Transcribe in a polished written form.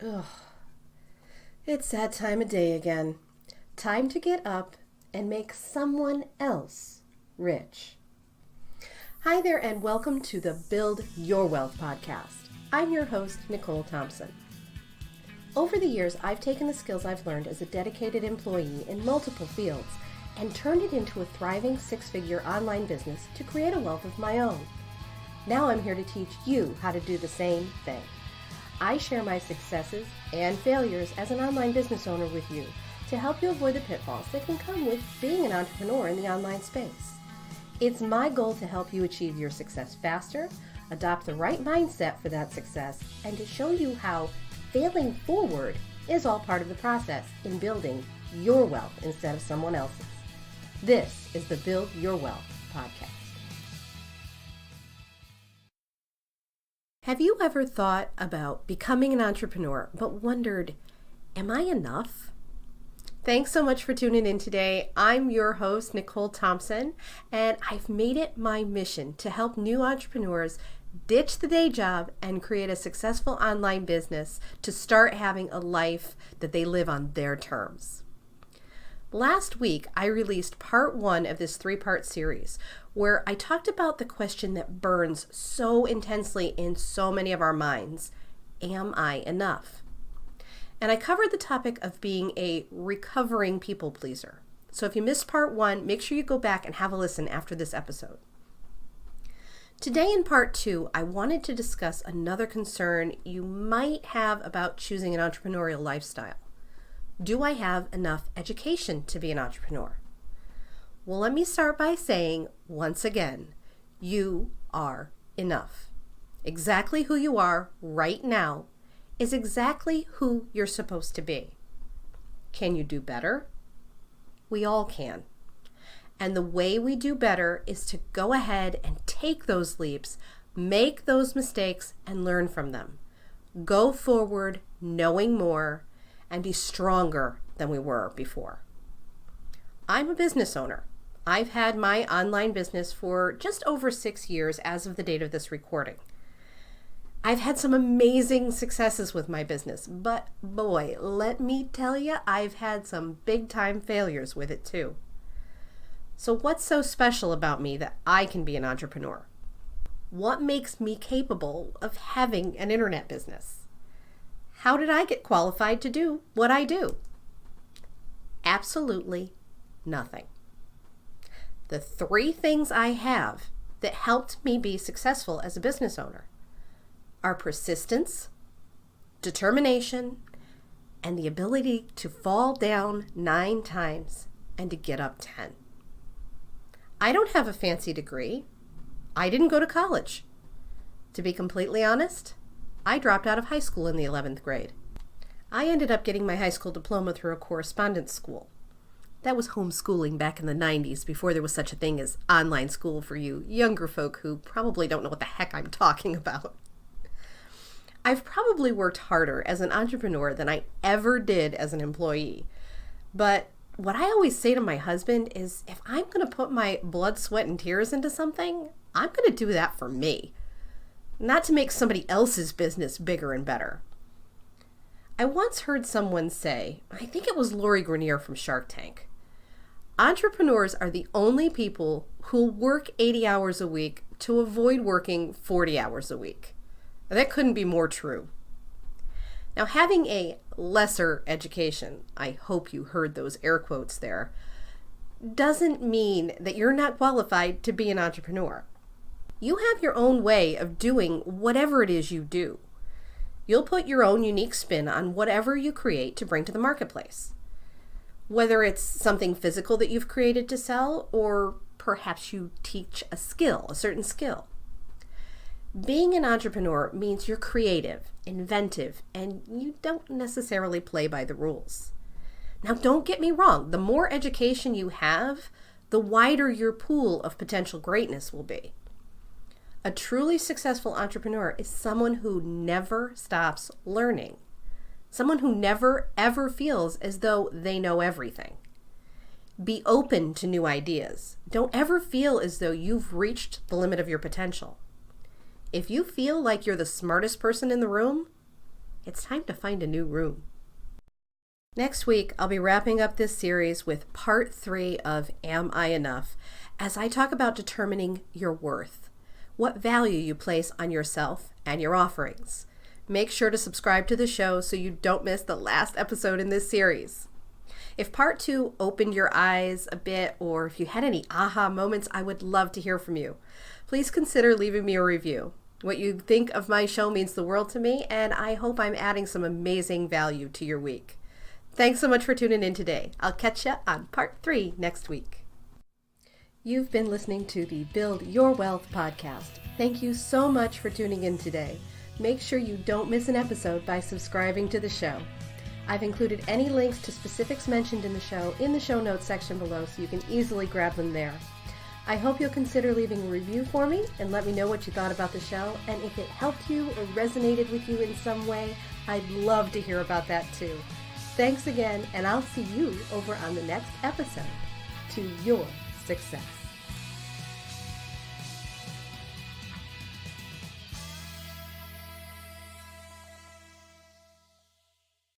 Ugh, it's that time of day again. Time to get up and make someone else rich. Hi there, and welcome to the Build Your Wealth podcast. I'm your host, Nicole Thompson. Over the years, I've taken the skills I've learned as a dedicated employee in multiple fields and turned it into a thriving six-figure online business to create a wealth of my own. Now I'm here to teach you how to do the same thing. I share my successes and failures as an online business owner with you to help you avoid the pitfalls that can come with being an entrepreneur in the online space. It's my goal to help you achieve your success faster, adopt the right mindset for that success, and to show you how failing forward is all part of the process in building your wealth instead of someone else's. This is the Build Your Wealth podcast. Have you ever thought about becoming an entrepreneur but wondered, am I enough? Thanks so much for tuning in today. I'm your host, Nicole Thompson, and I've made it my mission to help new entrepreneurs ditch the day job and create a successful online business to start having a life that they live on their terms. Last week, I released part 1 of this 3-part series where I talked about the question that burns so intensely in so many of our minds, am I enough? And I covered the topic of being a recovering people pleaser. So if you missed part 1, make sure you go back and have a listen after this episode. Today in part 2, I wanted to discuss another concern you might have about choosing an entrepreneurial lifestyle. Do I have enough education to be an entrepreneur? Well, let me start by saying, once again, you are enough. Exactly who you are right now is exactly who you're supposed to be. Can you do better? We all can. And the way we do better is to go ahead and take those leaps, make those mistakes, and learn from them. Go forward knowing more and be stronger than we were before. I'm a business owner. I've had my online business for just over 6 years as of the date of this recording. I've had some amazing successes with my business, but boy, let me tell you, I've had some big time failures with it too. So what's so special about me that I can be an entrepreneur? What makes me capable of having an internet business? How did I get qualified to do what I do? Absolutely nothing. The 3 things I have that helped me be successful as a business owner are persistence, determination, and the ability to fall down 9 times and to get up 10. I don't have a fancy degree. I didn't go to college. To be completely honest, I dropped out of high school in the 11th grade. I ended up getting my high school diploma through a correspondence school. That was homeschooling back in the 90s before there was such a thing as online school for you younger folk who probably don't know what the heck I'm talking about. I've probably worked harder as an entrepreneur than I ever did as an employee. But what I always say to my husband is, if I'm going to put my blood, sweat, and tears into something, I'm going to do that for me, not to make somebody else's business bigger and better. I once heard someone say, I think it was Lori Grenier from Shark Tank, entrepreneurs are the only people who work 80 hours a week to avoid working 40 hours a week. That couldn't be more true. Now, having a lesser education, I hope you heard those air quotes there, doesn't mean that you're not qualified to be an entrepreneur. You have your own way of doing whatever it is you do. You'll put your own unique spin on whatever you create to bring to the marketplace. Whether it's something physical that you've created to sell, or perhaps you teach a skill, a certain skill. Being an entrepreneur means you're creative, inventive, and you don't necessarily play by the rules. Now, don't get me wrong, the more education you have, the wider your pool of potential greatness will be. A truly successful entrepreneur is someone who never stops learning. Someone who never, ever feels as though they know everything. Be open to new ideas. Don't ever feel as though you've reached the limit of your potential. If you feel like you're the smartest person in the room, it's time to find a new room. Next week, I'll be wrapping up this series with part 3 of Am I Enough, as I talk about determining your worth, what value you place on yourself and your offerings. Make sure to subscribe to the show so you don't miss the last episode in this series. If part 2 opened your eyes a bit, or if you had any aha moments, I would love to hear from you. Please consider leaving me a review. What you think of my show means the world to me, and I hope I'm adding some amazing value to your week. Thanks so much for tuning in today. I'll catch you on part 3 next week. You've been listening to the Build Your Wealth podcast. Thank you so much for tuning in today. Make sure you don't miss an episode by subscribing to the show. I've included any links to specifics mentioned in the show notes section below, so you can easily grab them there. I hope you'll consider leaving a review for me and let me know what you thought about the show. And if it helped you or resonated with you in some way, I'd love to hear about that too. Thanks again, and I'll see you over on the next episode. To your success.